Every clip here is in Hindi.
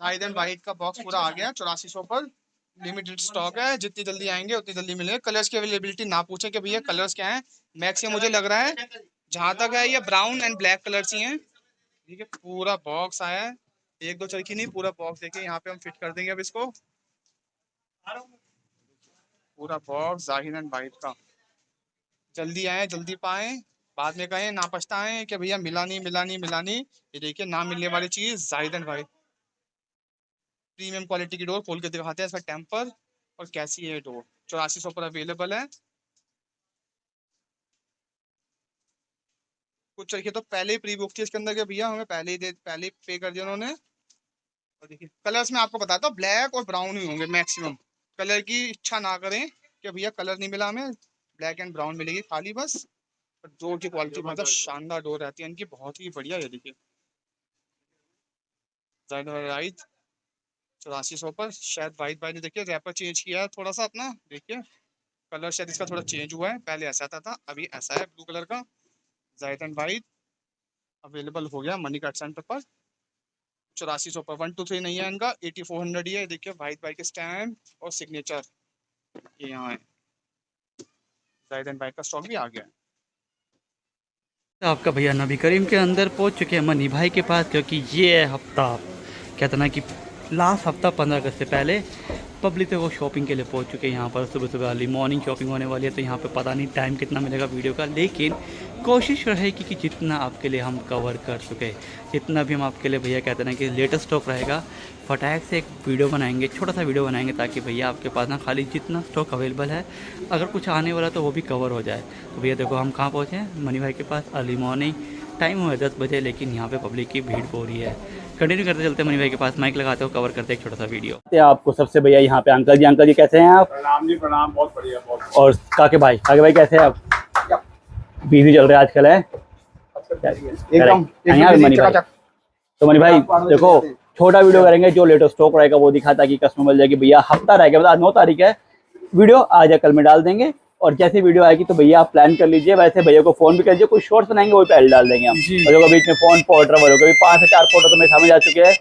हाइड एंड वाइट का बॉक्स पूरा आ गया 8400 पर। लिमिटेड स्टॉक है, जितनी जल्दी आएंगे उतनी जल्दी मिलेंगे। कलर्स की अवेलेबिलिटी ना पूछे कि भैया कलर्स क्या है, मैक्सिमम मुझे लग रहा है जहां तक है ये ब्राउन एंड ब्लैक कलर्स ही हैं। ठीक है, पूरा बॉक्स आया है, एक दो चरखी नहीं, पूरा बॉक्स देखिए यहाँ पे हम फिट कर देंगे अब इसको। पूरा बॉक्स जाहिर एंड वाइट का। जल्दी आए जल्दी पाए, बाद में कहें ना पछताएं कि भैया मिला नहीं मिला नहीं मिला नहीं। ये देखिए ना मिलने वाली चीज जाहिर एंड वाइट प्रीमियम क्वालिटी की डोर खोल के दिखाते हैं इसका टेम्पर और कैसी है डोर। 8400 पर अवेलेबल है। कुछ चरखी तो पहले ही प्री बुक थी इसके अंदर के भैया हमें पहले ही पे कर दिया उन्होंने। और देखिए कलर्स में आपको बताता हूँ ब्लैक और ब्राउन ही होंगे मैक्सिमम। कलर की इच्छा ना करें कि भैया कलर नहीं मिला हमें, ब्लैक एंड ब्राउन मिलेगी खाली बस। डोर की क्वालिटी मतलब शानदार डोर रहती है इनकी, बहुत ही बढ़िया। ये देखिए राइट 8400 पर शायद वाइट भाई ने देखिए रैपर चेंज किया है थोड़ा सा अपना। देखिए कलर शायद इसका थोड़ा चेंज हुआ है, पहले ऐसा था अभी ऐसा है ब्लू कलर का। जाइट एंड वाइट अवेलेबल हो गया मनी कार्ड सेंटर पर। 8400 पर 123 नहीं है इनका, 8400 ही है। देखिए वाइट बाइक के स्टैम्प और सिग्नेचर ये यहाँ है। जाइट एंड वाइट का स्टॉक भी आ गया है। आपका भैया नबी करीम के अंदर पहुंच चुके हैं मनी भाई के पास, क्योंकि ये हफ्ता कहते ना कि लास्ट हफ्ता 15 अगस्त से पहले पब्लिक तो वो शॉपिंग के लिए पहुंच चुके हैं। यहाँ पर सुबह सुबह अर्ली मॉर्निंग शॉपिंग होने वाली है, तो यहाँ पे पता नहीं टाइम कितना मिलेगा वीडियो का, लेकिन कोशिश रहेगी कि जितना आपके लिए हम कवर कर सके, जितना भी हम आपके लिए भैया कहते हैं कि लेटेस्ट स्टॉक रहेगा फटाक से एक वीडियो बनाएंगे, छोटा सा वीडियो बनाएंगे, ताकि भैया आपके पास ना खाली जितना स्टॉक अवेलेबल है अगर कुछ आने वाला तो वो भी कवर हो जाए। तो भैया देखो हम कहाँ पहुँचे हैं, मनी भाई के पास। अर्ली मॉर्निंग टाइम हुआ है 10 बजे, लेकिन यहाँ पे पब्लिक की भीड़ हो रही है। कंटिन्यू करते चलते मनी भाई के पास, माइक लगाते हो, कवर करते एक छोटा सा वीडियो। आपको सबसे भैया यहाँ पे अंकल जी कैसे हैं आप? प्रणाम जी प्रणाम, बहुत बढ़िया बहुत। और काके भाई कैसे हैं आप? बिजी चल रहे हैं आजकल है एकदम मनी भाई। तो मनी भाई देखो छोटा वीडियो करेंगे, जो लेटेस्ट स्टॉक रहेगा वो दिखा, ताकि कस्टमर मिल जाएगी। भैया हफ्ता रह गया, मतलब 9 तारीख है, वीडियो आज या कल में डाल देंगे, और जैसे वीडियो आएगी तो भैया आप प्लान कर लीजिए। वैसे भैया को फोन भी कर दीजिए, कोई शॉर्ट्स बनाएंगे वही पहले डाल देंगे हम। और बीच में फोन पोर्टर वालों को भी 5 से 4 फोटो तो मेरे सामने जा चुके हैं,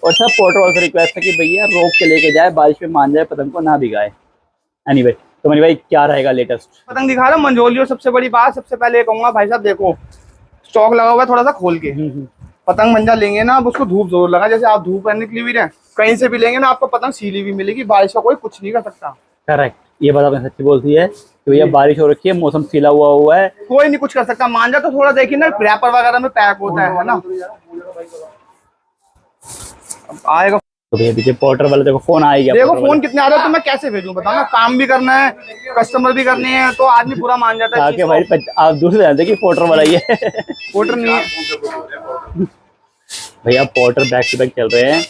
और सब पोर्टर वालों से रिक्वेस्ट है कि भैया रोक के लेके जाए, बारिश में मान जाए, पतंग को ना भिगाए। एनीवे तो मनी भाई क्या रहेगा लेटेस्ट? पतंग दिखा रहा हूँ मंजोलियो। सबसे बड़ी बात, सबसे पहले ये कहूंगा भाई साहब देखो स्टॉक लगा हुआ है थोड़ा सा खोल के। पतंग मंजा लेंगे ना, अब उसको धूप जरूर लगा, जैसे आप धूप पहनने के लिए भी रहे कहीं से भी लेंगे ना, आपको पतंग सीली भी मिलेगी, बारिश का कोई कुछ नहीं कर सकता। करेक्ट, ये बात आपने सच्ची बोलती है कि भैया बारिश हो रखी है, मौसम सीला हुआ है, कोई नहीं कुछ कर सकता। मांझा तो थोड़ा देखिए ना रैपर वगैरह में पैक होता है ना। अब आएगा तो भैया पीछे पोर्टर वाले देखो फोन आ गया। देखो फोन कितने आ रहे हैं तो मैं कैसे भेजूं बताओ ना, काम भी करना है कस्टमर भी करने हैं, तो आदमी पूरा मान जाता है। भाई आप दूर से जानते कि पोर्टर वाला ही है। पोर्टर नहीं है भैया, पोर्टर बैक टू बैक चल रहे हैं।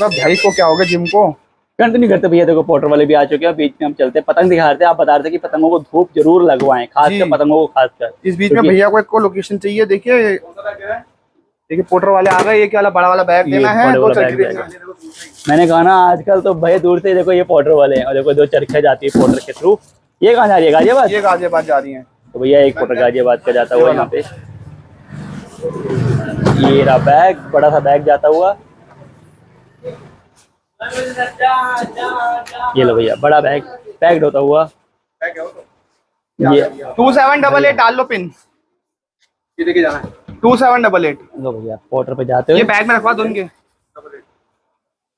भाई को क्या हो गया, जिम को कंटिन्यू करते भैया। देखो पोर्टर वाले भी आ चुके हैं, बीच में हम चलते हैं, पतंग दिखा रहे थे, आप बता रहे थे कि पतंगों को धूप जरूर लगवाएं, खासकर पतंगों को खासकर। इस बीच में भैया को एक को लोकेशन चाहिए। देखिए पोर्टर वाले आ गए, ये क्या बड़ा वाला बैग देना है, दो चरखे। मैंने कहा ना आजकल तो भैया दूर से देखो ये पोर्टर वाले हैं, और देखो 2 चरखे जाती है पोर्टर के थ्रू। ये कहाँ जा रही है? गाजियाबाद। ये गाजियाबाद जा रही है। तो भैया एक पोर्टर गाजियाबाद का जाता हुआ यहाँ पे, ये रहा बैग, बड़ा सा बैग जाता हुआ। ये लो भैया बड़ा बैग पैक्ड होता हुआ। ये 2788 डाल लो पिन, ये लेके जाना है 2788। लो भैया पोर्टर पे जाते हो, ये बैग में रखवा दो उनके,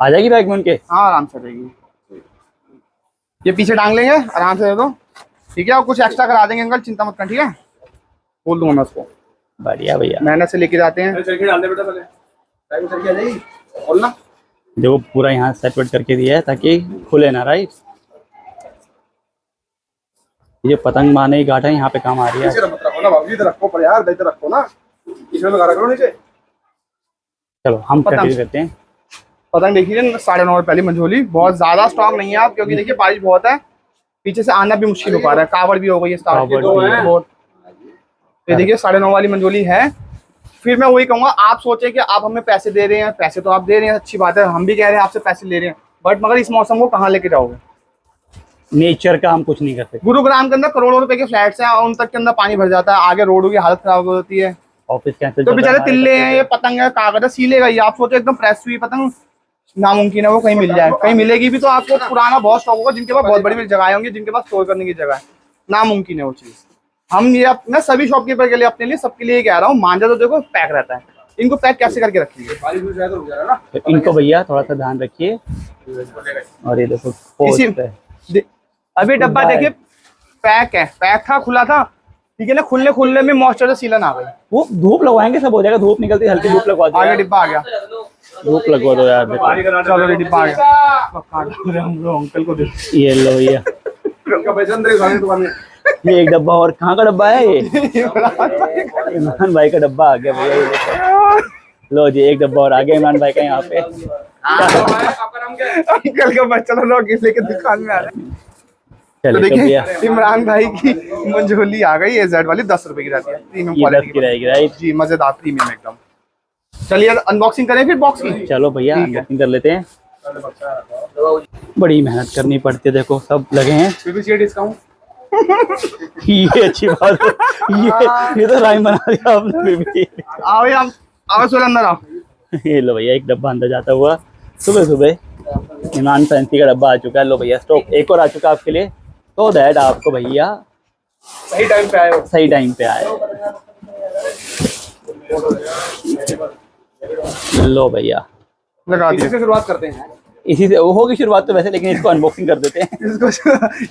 आ जाएगी बैग में उनके। हाँ आराम से रहेगी, ये पीछे टांग लेंगे आराम से, दे दो ठीक है। और कुछ एक्स्ट्रा करा देंगे अंकल, चिंता मत कर, ठीक है बोल दूंगा मैं उसको। बढ़िया भैया, मेहनत से लेके जाते हैं। देखो पूरा यहाँ सेट वेट करके दिया है ताकि खुले ना, राइट। ये पतंग मारने की गाठ है, यहाँ पे काम आ रही है। चलो हम कंटिन्यू करते हैं। पतंग देखिए 9:30 पहली मंझोली, बहुत ज्यादा स्टॉक नहीं है आप, क्योंकि देखिए बारिश बहुत है, पीछे से आना भी मुश्किल हो पा रहा है। कावड़ भी हो गई है, ये देखिए 9:30 वाली मंझोली है। फिर मैं वही कहूंगा, आप सोचे कि आप हमें पैसे दे रहे हैं, पैसे तो आप दे रहे हैं, अच्छी बात है, हम भी कह रहे हैं आपसे पैसे ले रहे हैं, बट मगर इस मौसम को कहाँ लेके जाओगे? नेचर का हम कुछ नहीं कर सकते। गुरुग्राम के अंदर करोड़ों रुपए के फ्लैट्स हैं, और उन तक के अंदर पानी भर जाता है, आगे रोडों की हालत खराब हो जाती है। ऑफिस कैंसिल तो बेचारे तिल्ले हैं, ये पतंग है, कागज है, सीलेगा ये। आप सोचो एकदम फ्रेश हुई पतंग नामुमकिन है वो कहीं मिल जाए। कहीं मिलेगी भी तो आपको पुराना बहुत स्टॉक होगा, जिनके पास बहुत बड़ी बड़ी जगह होंगी, जिनके पास स्टोर करने की जगह है, नामुमकिन है वो चीज। हम ये मैं सभी शॉपकीपर के लिए, अपने लिए, सबके लिए कह रहा हूँ, मांझा तो देखो पैक रहता है, इनको पैक कैसे करके रखिए। इनको भैया थोड़ा सा ध्यान रखिए। और ये देखो पोस्ट है। अभी डब्बा Goodbye. देखिए पैक है, पैक था, खुला था, ठीक है ना, खुलने में मॉइस्चर सीलन आ गई। वो धूप लगवाएंगे सब हो जाएगा, धूप निकलती है, हल्की धूप लगवा दो। आगे डिब्बा आ गया, धूप लगवा दो यार देखो। चलो ये डिब्बा आ गया। अंकल को दे, ये लो भैया, ये एक डब्बा और। कहाँ का डब्बा है ये? इमरान भाई का डब्बा आ गया भैया, ये देखो। लो जी, एक डब्बा और आ गया इमरान भाई का यहाँ पे। अंकल का बच्चा लोग लेके दुकान में आ रहे हैं। तो चलिए तो देखिए भैया इमरान भाई की मंझोली आ गई, एजेड वाली 10 रुपए की रहती है, प्रीमियम ये 10 क्वालिटी की रहेगी राइट। जी, मजेदार प्रीमियम एकदम। चलिए अनबॉक्सिंग करें फिर बॉक्स की। चलो भैया ठीक है। अनबॉक्सिंग कर लेते हैं। बड़ी मेहनत करनी पड़ती है, देखो सब लगे हैं। डिस्काउंट ये अच्छी बात है, ये तो राइम बना दिया आपने फिर भी। आओ यार, आओ सोलह अंदर आओ। ये लो भैया, एक डब्बा अंदर जाता हुआ सुबह सुबह इमरान फैंसी का डब्बा आ चुका है। लो भैया स्टॉक एक और आ चुका है आपके लिए, तो दैट आपको भैया सही टाइम पे आए हो। सही टाइम पे आए। लो भैया लगा दिए, इससे शुरुआत करते हैं। इसी से वो होगी शुरुआत तो वैसे, लेकिन इसको अनबॉक्सिंग कर देते हैं। इसको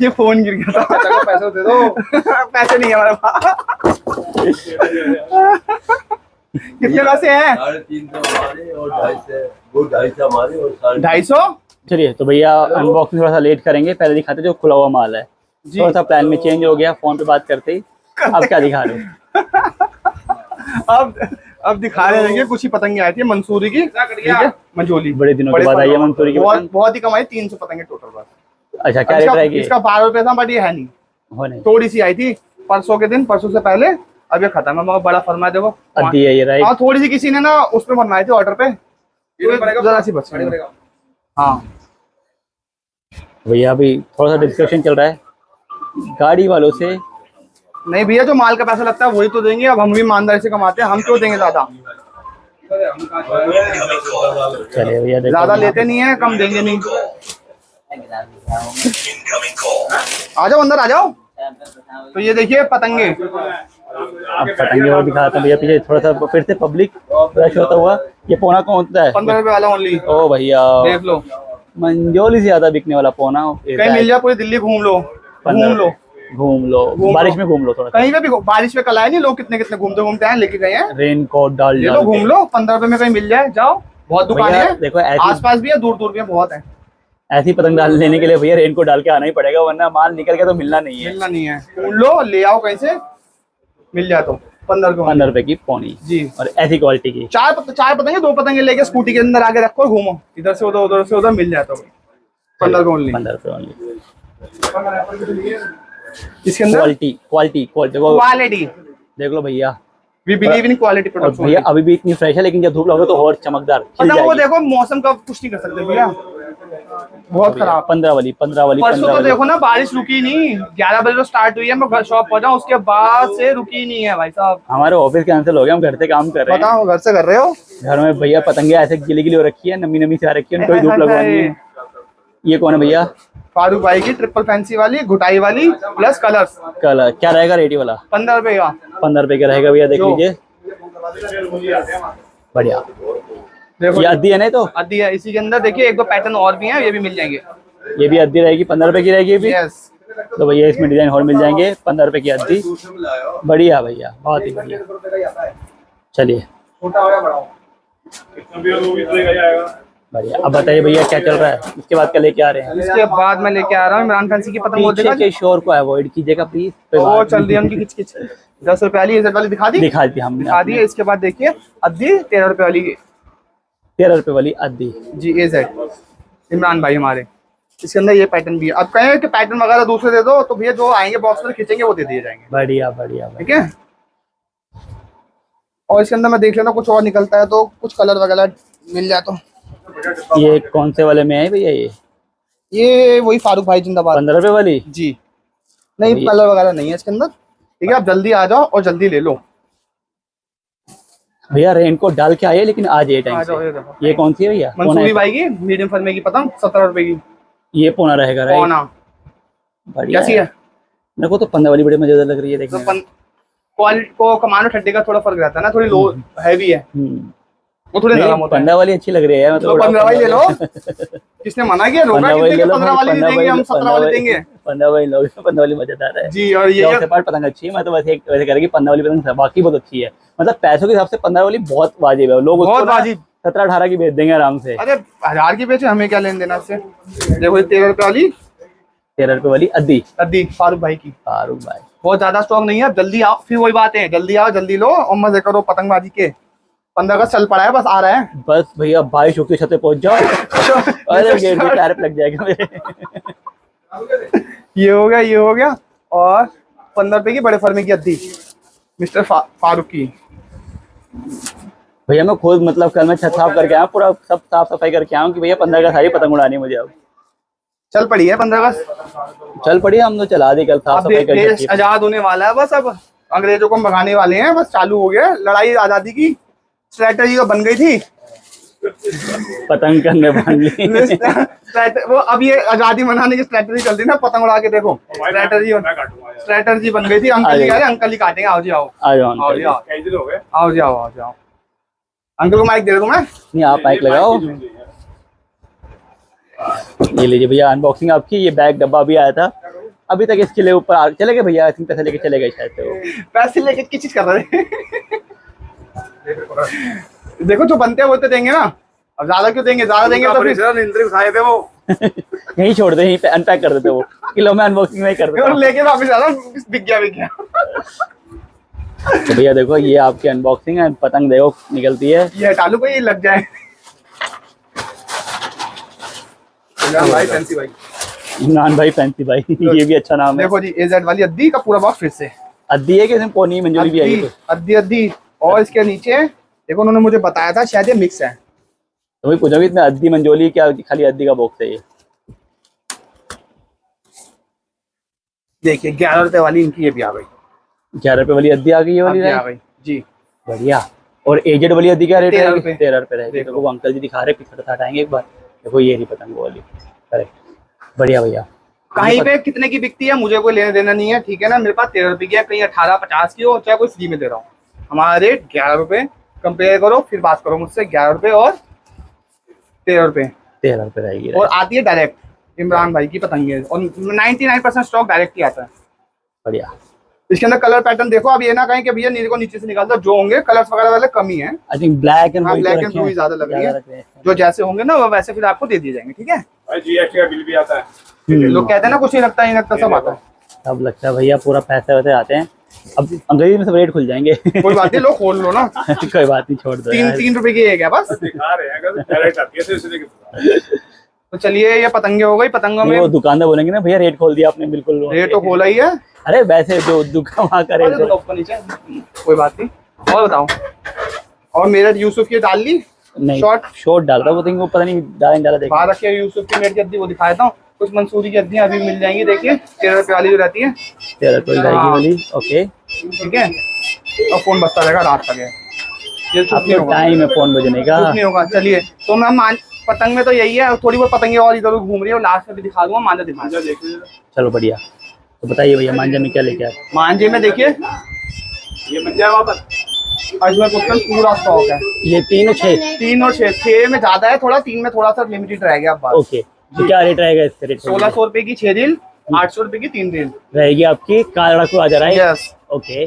ये फोन गिर गया था, पैसे दे दो। पैसे नहीं है हमारे पास। कितने पैसे हैं? 350 हमारे और 250 वो 250 हमारे और 250। चलिए तो भैया अनबॉक्सिंग थोड़ा सा लेट करेंगे, पहले दिखाते जो खुला हुआ माल है। थोड़ा सा प्लान में चेंज हो गया फोन पे बात करते ही। अब क्या दिखा रहे हो? अब दिखा रहे हैं, कुछ ही पतंगे आई थी मंसूरी की, ठीक है, मंजोली। बड़े दिनों के बाद आई है मंसूरी की पतंग। बहुत ही कमाई, 300 पतंगे टोटल बस। अच्छा क्या रेट रहेगी? इसका 12 रुपए था, बट ये है नहीं, हो नहीं, थोड़ी सी आई थी परसों के दिन, परसों से पहले। अब ये खत्म है, मगर बड़ा फरमा देखो। अद्दी है ये राइट। हाँ, थोड़ी सी किसी ने ना उस पे बनवाई थी ऑर्डर पे, जरा सी बच गई। हाँ भैया अभी थोड़ा सा डिस्कशन चल रहा है गाड़ी वालों से। नहीं भैया, जो माल का पैसा लगता है वही तो देंगे। अब हम भी ईमानदारी से कमाते हैं, हम क्यों देंगे ज्यादा? चलिए भैया देखो, ज्यादा लेते नहीं है, कम देंगे नहीं। आ जाओ अंदर आ जाओ। तो ये देखिए पतंगे, अब पतंगे और दिखाता हूँ भैया। पीछे थोड़ा सा फिर से पब्लिक रश होता हुआ। ये पोना कौन होता है? 15 रुपए वाला ओनली। ओ भैया देख लो, मंजोली से ज्यादा बिकने वाला पोना। कहीं मिल जाए पूरी दिल्ली घूम लो, घूम लो बारिश में घूम लो थोड़ा कहीं पे भी। बारिश में कल आए नहीं लोग, कितने कितने घूमते हैं, लेके गए हैं। रेन कोट डाल ले लो, घूम लो, 15 रुपए में कहीं मिल जाए, जाओ। बहुत दुकानें हैं, देखो आसपास भी है, दूर दूर भी है, बहुत है। ऐसी पतंग डाल लेने के लिए भैया रेन कोट डाल के आना ही पड़ेगा, वरना माल निकल के तो मिलना नहीं है। मिलना नहीं है, ढूंढ लो, ले आओ कहीं से, मिल जाए तो 15 रुपए की पौनी जी। और ऐसी क्वालिटी की चार पतंगे, 2 पतंगे लेके स्कूटी के अंदर आगे रखो, घूमो, इधर से उधर, उधर से उधर, मिल जाए तो 15 रुपए ओनली। 15 रुपए ओनली। इसके अंदर क्वालिटी क्वालिटी देख लो भैया। वी बिलीव इन क्वालिटी और प्रोडक्ट्स। भैया अभी भी इतनी फ्रेश है, लेकिन जब धूप लगेगा तो और चमकदार खिल पतंग वो जाएगी। देखो, मौसम का कुछ नहीं कर सकते भैया, बहुत खराब। 15 वाली परसों तो देखो ना, बारिश रुकी नहीं, 11 बजे तो स्टार्ट हुई है, मैं घर शॉप पहुंचा, उसके बाद से रुकी नहीं है भाई साहब। हमारे ऑफिस कैंसिल हो गया, हम घर से काम कर रहे हैं। बताओ, घर से कर रहे हो? घर में भैया पतंगे ऐसे गिली गिली हो रखी है, नमी नमी से आ रखी है, उनको धूप लगवानी है। ये कौन है भैया? फारूक भाई की ट्रिपल फैंसी वाली, घुटाई वाली प्लस कलर्स। कल क्या रहेगा रेट वाला? 15 रुपए का। 15 रुपए का रहेगा भैया, देख लीजिए बढ़िया। देखो ये अद्दी है नहीं तो? अद्दी है। इसी के अंदर देखिए 1-2 पैटर्न और भी हैं, ये भी मिल जाएंगे। ये भी अद्दी रहेगी, 15 रुपए की रहेगी ये भी। यस। तो भैया इसमें डिजाइन और मिल जाएंगे, 15 रुपए की अद्दी। बढ़िया भैया, बहुत ही बढ़िया। चलिए बढ़िया, अब बताइए भैया क्या चल रहा है, इसके बाद क्या लेके आ रहे हैं? इसके बाद मैं लेके आ रहा हूँ इमरान फैंसी की पतंग। वो पीछे देखा के शोर को अवॉइड कीजिएगा प्लीज। वो चल रही है उनकी किच 10 रुपए वाली, इज्जत वाली दिखा दी, दिखा दी हमने, दिखा दी है। इसके बाद देखिए अद्दी 13 रुपए वाली 13 रुपए वाली अद्दी जी, एजेड इमरान भाई हमारे। इसके अंदर ये पैटर्न भी है। अब कहें कि पैटर्न वगैरह दूसरे दे दो, तो भैया जो आएंगे बॉक्स में खींचेंगे वो दे दिए जाएंगे। बढ़िया बढ़िया, ठीक है। और इसके अंदर मैं देख लेता कुछ और निकलता है तो, कुछ कलर वगैरह मिल जाए तो। ये कौन से वाले में है भैया? ये वही फारूक भाई जिंदाबाद 15 रुपए वाली जी। नहीं, कलर वगैरह नहीं है इसके अंदर, ठीक है। आप जल्दी आ जाओ और जल्दी ले लो। भैया रेनकोट डाल के आए लेकिन आज ये टाइम आ जाओ, से। ये देखो। ये कौन सी है भैया? मंसूरी भाई की मीडियम फर्मे की पतंग 17 रुपए की। ये पौना रहेगा राइट? पौना बढ़िया कैसी है? मेरे को तो 15 वाली बड़ी मजेदार लग रही है तो देखने में। क्वालिटी को कमांडो ठड्डे का थोड़ा फर्क रहता है ना, थोड़ी लो हैवी है, वो थोड़ी नरम होता है। 15 वाली अच्छी लग रही है तो मतलब। 15 वाली ले लो। किसने मना किया? रोका किसने कि 15 वाली नहीं देंगे, हम 17 वाली देंगे। 15 वाली लोग, 15 वाली मजेदार है जी। और ये ये पार्ट पतंग अच्छी है। मैं तो वैसे वैसे कह रहा कि 15 वाली पतंग बाकी बहुत अच्छी है, मतलब पैसों के हिसाब से 15 वाली बहुत वाजिब है। लोग बहुत वाजिब। 17-18 की बेच देंगे आराम से। अरे 1000 की बेचे, हमें क्या लेन देना इससे। देखो ये 13 रुपए वाली, 13 रुपए वाली अद्दी फारूक भाई की। फारूक भाई बहुत ज्यादा स्टॉक नहीं है, जल्दी आओ। फिर वही बात है, जल्दी आओ जल्दी लो और मजे करो पतंगबाजी के। 15 अगस्त चल पड़ा है, बस आ रहा है। बस भैया 22 की छत पे पहुंच जाओ। अरे गेट पे पैर पे लग जाएगा मेरे। ये हो गया, ये हो गया। और 15 रुपए की बड़े फर्मे की अद्दी मिस्टर फारूक की। भैया मैं खुद मतलब कल मैं छत साफ करके आया, पूरा सब साफ सफाई करके आया हूँ कि भैया 15 अगस्त सारी पतंग उड़ानी है मुझे। अब चल पड़ी है 15 अगस्त, चल पड़ी, हम तो चला दी कल साफ अब सफाई देश करके। आजाद होने वाला है। बस अब अंग्रेजों को हम भगाने वाले हैं, बस चालू हो गया लड़ाई आजादी की। स्ट्रैटेजी तो बन गई थी, पतंग करने बांध ली। वो अब ये आजादी मनाने की स्ट्रैटेजी चल रही है ना, पतंग उड़ा के देखो। स्ट्रैटेजी बन गई थी। अंकल जी कह रहे अंकल ही काटेंगे। आओ जी आओ, आ जाओ आओ जी अंकल। आओ जी आओ, आओ जाओ। अंकल को माइक दे दूं मैं? नहीं आप माइक लगाओ। ये लीजिए भैया अनबॉक्सिंग आपकी। ये बैग डब्बा भी आया था, अभी तक इसके लिए ऊपर चले गए भैया। आई थिंक पैसे लेके चले गए शायद से वो। पैसे लेके किस चीज कर रहे थे? देखो जो बनते हैं वो तो देंगे ना, अब ज्यादा क्यों देंगे? ज्यादा देंगे तो फिर इंद्री उठाए थे वो। यहीं छोड़ दे, यहीं पे अनपैक कर देते वो। किलो में अनबॉक्सिंग में कर देते। और लेके वापस आ रहा हूं, बिक गया। तो भैया देखो ये आपकी अनबॉक्सिंग है। पतंग देखो निकलती है। ये हटा लो कोई लग जाए। भाई फैंसी भाई, इमरान भाई फैंसी भाई। ये भी अच्छा नाम है। देखो जी एजेड वाली अद्दी का पूरा बॉक्स फिर से। अद्दी है कि इसमें पोनी मंजूरी भी आई है? अद्दी अद्दी। और इसके नीचे देखो उन्होंने मुझे बताया था शायद ये मिक्स है। तो वही पूछा भी इसमें अद्दी मंजोली क्या खाली अद्दी का बॉक्स है ये? देखिए 11 रुपए वाली इनकी ये भी आ गई। 11 रुपए वाली अद्दी आ गई, ये वाली आ गई जी, बढ़िया। और एजेड वाली अद्दी क्या रेट 13 है? रुपए। 13 रुपए रहेगी। देखो वो अंकल जी दिखा रहे, पीछे हटाएंगे एक बार। देखो ये रही पतंग वाली, करेक्ट। बढ़िया भैया। कहीं पे कितने की बिकती है मुझे कोई लेना देना नहीं है, ठीक है ना। मेरे पास 13 रुपए की है, कहीं 18-50 की हो, चाहे कोई फ्री में दे रहा हूँ। हमारा रेट 11 रुपए। कंपेयर करो फिर बात करो मुझसे। 11 रुपए और 13 रुपए। 13 रुपए रहेगी। और आती है डायरेक्ट इमरान भाई की पतंगे, और 99% स्टॉक डायरेक्ट ही आता है। बढ़िया। इसके अंदर कलर पैटर्न देखो। अब ये ना कहें कि भैया नीचे को नीचे से निकालता, जो होंगे कलर्स वगैरह वाले कम ही है। I think black and black and blue ज्यादा लग रही है। जो जैसे होंगे ना वो वैसे फिर आपको दे दिए जाएंगे, ठीक है। जीएसटी का बिल भी आता है। लोग कहते हैं ना कुछ नहीं लगता, नहीं लगता, सब आता है। सब लगता है भैया, पूरा पैसे वैसे आते हैं। अब अंग्रेजी में सब रेट खुल जाएंगे। कोई बात नहीं, लोग खोल लो ना। कोई बात नहीं, छोड़ दो। 3 रुपए की एक है बस। दिखा रहे हैं अगर डायरेक्ट आती है तो इसलिए। तो चलिए ये पतंगे हो गई। पतंगों में वो दुकानदार बोलेंगे ना भैया रेट खोल दिया आपने, बिल्कुल रेट तो खोला ही है। अरे वैसे जो दुकान वहाँ का रेट ऊपर नीचे कोई बात नहीं। और बताओ, और मेरठ यूसुफ की डाल ली नहीं, शॉर्ट शॉर्ट डाल रहा वो पता नहीं डाला देखा। बाहर रखिए यूसुफ की मेरठ की अद्दी, वो दिखाता हूँ। कुछ मंसूरी की अद्दियाँ अभी मिल जाएंगी, देखिए 13 रुपए वाली जो रहती है। 13 रुपए जाएगी वाली, ओके ठीक है। और फोन बजता रहेगा रात तक। ये चुप नहीं आपको होगा, टाइम है फोन बजने का। चुप नहीं होगा। चलिए तो मैं पतंग में तो यही है, थोड़ी बहुत पतंगे और इधर उधर घूम रही है, लास्ट में भी दिखा दूंगा। मांझा दिखा चलो बढ़िया। तो बताइए भैया मांझा में क्या लेके आए? मांझे में देखिए ये मिल जाए वापस। इसमें टोटल पूरा स्टॉक है। ये 3 और 6? 3 और 6 में ज्यादा है थोड़ा, 3 में थोड़ा सा लिमिटेड रह गया। अब बात ओके, तो क्या रेट रहेगा इसका? रेट 1600 रुपए की 6 रील, 800 रुपए की 3 रील रहेगी आपकी। कालड़ा को आ जा रहा है। यस। ओके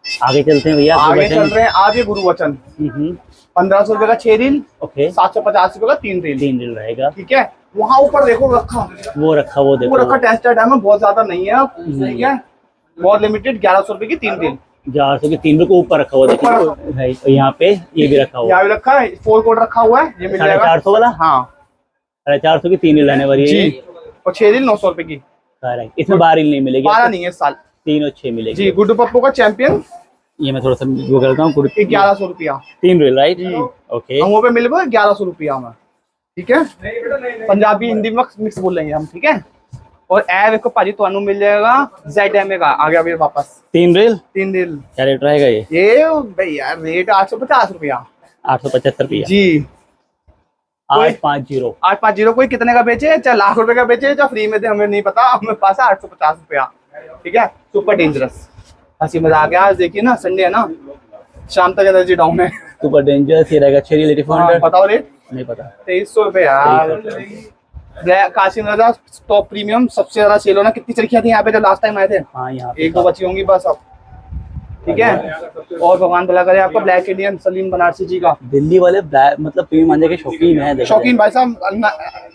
आगे चलते हैं भैया। आगे चल रहे हैं। आज ये गुरु वचन 1500 रुपए का 6 रील, ओके 750 रुपए का 3 रील। 3 रील रहेगा, ठीक है। वहाँ ऊपर देखो रखा, वो रखा, वो देखो वो रखा टेस्टेड है, बहुत ज्यादा नहीं है, ठीक है, बहुत लिमिटेड। 1100 रुपए की 3 रील। 400 के 3 रुपए ऊपर रखा हुआ देखिए। यहाँ पे ये भी रखा हुआ, यहाँ भी रखा है, 4 कोड रखा हुआ है, ये मिल जाएगा 450 वाला। हाँ 450 की 3 रील रहने वाली है जी। और 6 रील 900 रुपए की। करेक्ट। इसमें 12 रील नहीं मिलेगी, 12 नहीं है इस साल। 3 और 6 मिलेगी जी। गुड्डू पप्पू का चैंपियन ये मैं थोड़ा सा वो करता हूँ। 1100 रुपया 3 रील राइट, जी। ओके। हम वो पे मिल गए 1100 रुपया में, ठीक है। पंजाबी हिंदी मिक्स बोल लेंगे हम, ठीक है। और ए देखो भाजी ਤੁਹਾਨੂੰ मिल जाएगा ZM का आ गया भैया वापस 3 रील 3 दिन क्या रेट रहेगा ये भाई यार रेट 850 रुपया 875 रुपया जी 850 850 कोई कितने का बेचे चाहे लाख रुपए का बेचे चाहे फ्री में दे हमें नहीं पता हमें पास है 850 रुपया ठीक है सुपर डेंजरस हंसी मजाक है आज देखिए ना संडे है ना शाम तक एनर्जी डाउन है सुपर डेंजरस ये रहेगा 6 रील 8400 बताओ रेट नहीं पता 2300 रुपए यार ब्लैक काशी राजा टॉप प्रीमियम सबसे ज्यादा सेल होना कितनी चरखियां थी यहाँ पे जब लास्ट टाइम आए थे हाँ यहाँ पे एक दो बची होंगी बस अब ठीक है और भगवान भला करे आपका ब्लैक इंडियन सलीम बनारसी जी का दिल्ली वाले मतलब प्रीमियम मांझे के शौकीन है देखो। शौकीन भाई साहब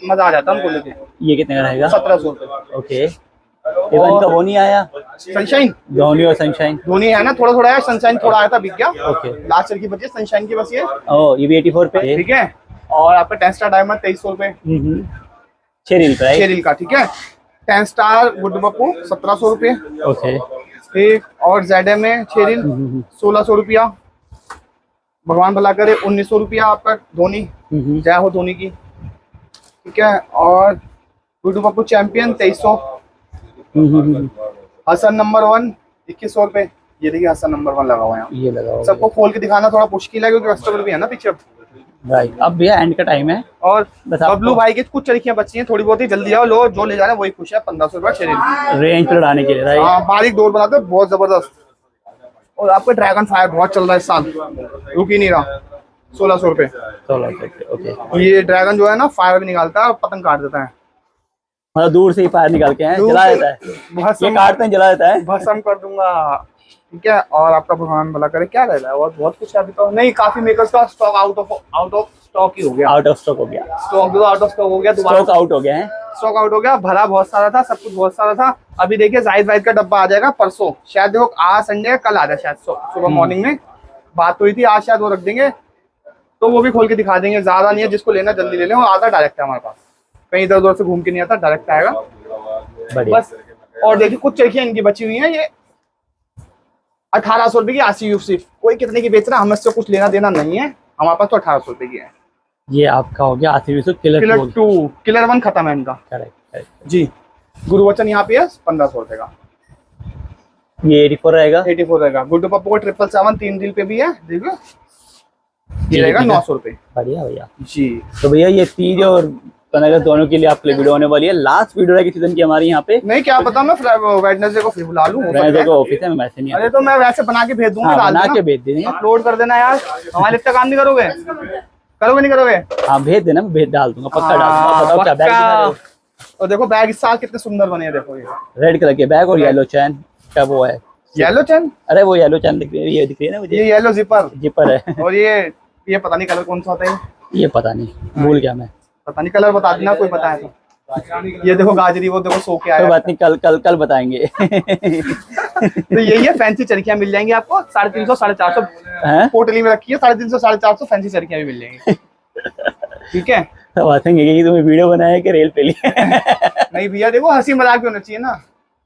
मजा आ जाता है उनको लेके ये कितने का रहेगा 1700 रुपए ओके इवन का वो नहीं आया सनशाइन धोनी और सनशाइन धोनी है ना थोड़ा थोड़ा है सनशाइन थोड़ा आया था बिक गया ओके लास्ट ईयर की बची है सनशाइन की बस ये ओ ये भी 84 पे ठीक है और आपका 10 स्टार डायमंड 2300 रुपए 6 रील का 6 रील का ठीक है 10 स्टार गुड बप्पू 1700 रुपए ओके ठीक और ZM में 6 रील 1600 रुपया भगवान भला करे 1900 रुपया आपका धोनी जय हो धोनी की ठीक है और गुड बप्पू चैंपियन 2300 हसन नंबर 1 2100 रुपए ये देखिए हसन नंबर 1 लगा हुआ है ये लगा हुआ सबको खोल के दिखाना थोड़ा मुश्किल है क्योंकि कस्टमर भी है ना पीछे राइट अब भैया एंड का टाइम है और बस आपको- बबलू भाई की कुछ चरखियां बची हैं थोड़ी बहुत ही जल्दी आओ लो जो ले जा रहे हैं वही खुश है 1500 रुपया शेयर रेंज पे लड़ाने के लिए राइट हाँ बारीक डोर बनाते हैं बहुत जबरदस्त और आपका ड्रैगन फायर बहुत चल रहा है इस साल रुक ही नहीं रहा 1600 रुपए ओके ये ड्रैगन जो है ना फायर भी निकालता है और पतंग काट देता है मतलब दूर से ही फायर निकाल के हैं दूर जला से देता है ये भस्म काटते हैं जला देता है भस्म कर दूंगा ठीक है और आपका भगवान भला करे क्या रह रहा है और बहुत कुछ है अभी तो नहीं काफी मेकर्स का स्टॉक आउट ऑफ स्टॉक ही हो गया आउट ऑफ स्टॉक हो गया स्टॉक तो आउट ऑफ स्टॉक हो गया दोबारा स्टॉक आउट हो गया है स्टॉक आउट हो गया भरा बहुत सारा था सब कुछ बहुत सारा था अभी देखिए जाहिद वाहिद का डब्बा आ जाएगा परसों शायद देखो आज संडे कल आ जाए शायद सुबह मॉर्निंग में बात हुई थी आज शायद वो रख देंगे तो वो भी खोल के दिखा देंगे ज्यादा नहीं है जिसको लेना जल्दी ले लें और आता डायरेक्ट है हमारे पास कहीं इधर उधर से घूम के नहीं आता डायरेक्ट आएगा बढ़िया बस और देखिए कुछ चरखियां इनकी बची हुई हैं ये 1800 रुपए की RCUC कोई कितने की बेच रहा है हमें इससे कुछ लेना देना नहीं है हमारे पास तो 1800 रुपए की है ये आपका हो गया आसिफ किलर किलर 2 किलर 1 खत्म है इनका करेक्ट जी गुरुवचन यहाँ पे है 1500 रुपए का ये 84 रहेगा 84 रहेगा गुड्डू पप्पू को 777 3 डील पे भी है देखो ये रहेगा 900 रुपए बढ़िया भैया जी तो भैया ये तीज और कनक दोनों के लिए आपके लिए वीडियो होने वाली है लास्ट वीडियो है सीजन की हमारी यहाँ पे नहीं क्या पता मैं वेडनेसडे को फिर बुला लूं मैं देखो ऑफिस है मैं मैसेज नहीं अरे तो मैं वैसे बना के भेज दूंगा हाँ, डाल बना देना के भेज देंगे अपलोड कर देना यार हमारे इतना काम नहीं करोगे करोगे नहीं करोगे हाँ भेज देना मैं भेज डाल दूंगा पक्का डाल दूंगा बताओ क्या बैग दिखा रहे हो और देखो बैग इस साल कितने सुंदर बने हैं देखो ये रेड कलर के बैग और येलो चैन क्या वो है येलो चैन अरे वो येलो चैन दिख रही है ये दिख रही है ना मुझे ये येलो जिपर जिपर है और ये पता नहीं कलर कौन सा होता है ये पता नहीं भूल गया मैं पता नहीं कलर बता देना कोई पता है तो ये देखो गाजरी वो देखो सो के कोई आया बात नहीं कल बताएंगे तो यही है फैंसी चरखियां मिल जाएंगी आपको 350 450 हैं पोटली में रखी है 350 450 फैंसी चरखियां भी मिल जाएंगी ठीक है तो बात है कि तुम्हें वीडियो बनाया कि रेल पे लिए नहीं भैया देखो हंसी मजाक भी होना चाहिए ना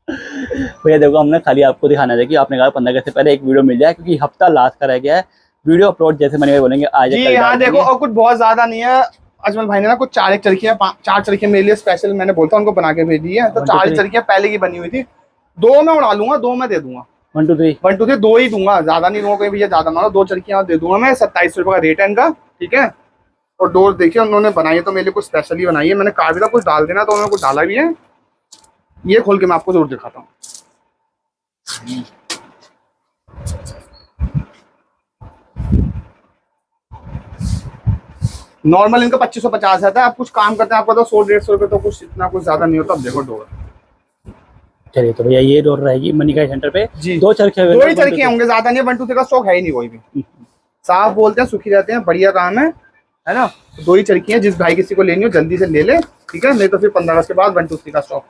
भैया देखो हमने खाली आपको दिखाना था कि आपने कहा 15 अगस्त से पहले एक वीडियो मिल जाए क्योंकि हफ्ता लास्ट का रह गया है वीडियो अपलोड जैसे मैंने भाई बोलेंगे आज जी हाँ देखो और कुछ बहुत ज्यादा नहीं है अजमल भाई ने ना कुछ 4 चार चरखियां मेरे लिए स्पेशल मैंने बोलता उनको बना के भेज दी है तो 4 चरखियां पहले की बनी हुई थी 2 मैं उड़ा लूंगा 2 मैं दे दूंगा 1 2 3 1 2 3 2 ही दूंगा ज्यादा नहीं दूंगा कोई भैया ज्यादा मानो 2 चरखियां दे दूंगा मैं 27 रुपए का रेट है इनका ठीक है और डोर देखिए उन्होंने बनाई है तो मेरे लिए कुछ स्पेशली बनाई है मैंने कहा भी था कुछ डाल देना तो उन्होंने कुछ डाला भी है ये खोल के मैं आपको जरूर दिखाता हूँ नॉर्मल इनका 2550 आता है आप कुछ काम करते हैं आपको तो 100-150 रुपए तो कुछ इतना कुछ ज्यादा नहीं होता अब देखो डोर चलिए तो भैया ये डोर रहेगी मनिका सेंटर पे जी 2 चरखे 2 ही चरखे होंगे ज्यादा नहीं 1 2 3 का स्टॉक है ही नहीं कोई भी साफ बोलते हैं सुखी रहते हैं बढ़िया काम है ना 2 ही चरखी हैं जिस भाई किसी को लेनी हो जल्दी से ले ले ठीक है नहीं तो फिर 15 अगस्त के बाद 1 2 3 का स्टॉक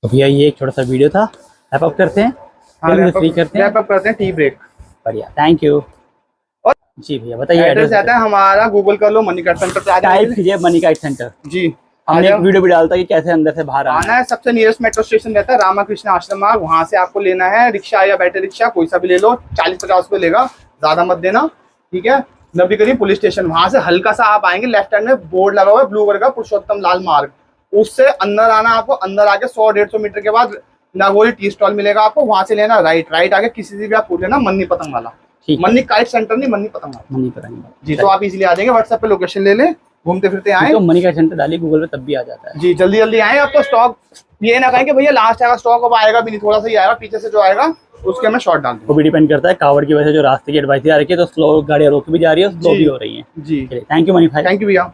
तो भैया ये एक छोटा सा वीडियो था रैप अप करते हैं फ्री करते हैं रैप अप करते हैं टी ब्रेक बढ़िया थैंक यू जी भैया बताइए एड्रेस आता है हमारा गूगल कर लो मनिका सेंटर पे आ टाइप जाइए कीजिए मनिका सेंटर जी हमने एक वीडियो भी डालता है कि कैसे अंदर से बाहर आना आना है सबसे नियरेस्ट मेट्रो स्टेशन रहता है रामाकृष्ण आश्रम मार्ग वहां से आपको लेना है रिक्शा या बैटरी रिक्शा कोई सा भी ले लो 40-50 रुपए लेगा ज्यादा मत देना ठीक है नबी करीब पुलिस स्टेशन वहां से हल्का सा आप आएंगे लेफ्ट हैंड में बोर्ड लगा हुआ है ब्लू कलर का पुरुषोत्तम लाल मार्ग उससे अंदर आना, आपको अंदर आके 100-150 मीटर के बाद नागौरी टी स्टॉल मिलेगा आपको, वहां से लेना राइट आके किसी से भी आप पूछ लेना मन्नी पतंग वाला। ठीक है। मन्नी काइट सेंटर नहीं, मन्नी पतंग वाला। मनी पतंग जी, तो आप इजीली आ जाएंगे, व्हाट्सएप पे लोकेशन ले लें, घूमते फिरते आए। तो मनी का सेंटर डालिए गूगल पे तब भी आ जाता है। जी, जल्दी जल्दी आए। आपको स्टॉक ये ना कहें कि भैया लास्ट आएगा स्टॉक, अब आएगा भी नहीं, थोड़ा सा ही आएगा, पीछे से जो आएगा उसके मैं शॉर्ट डाल दूंगा। वो भी डिपेंड करता है कावड़ की वजह से जो रास्ते की एडवाइस आ रही है, तो स्लो गाड़ियाँ रोक भी जा रही है, स्लो जी। भी हो रही है। जी, थैंक यू मनी भाई। थैंक यू भैया।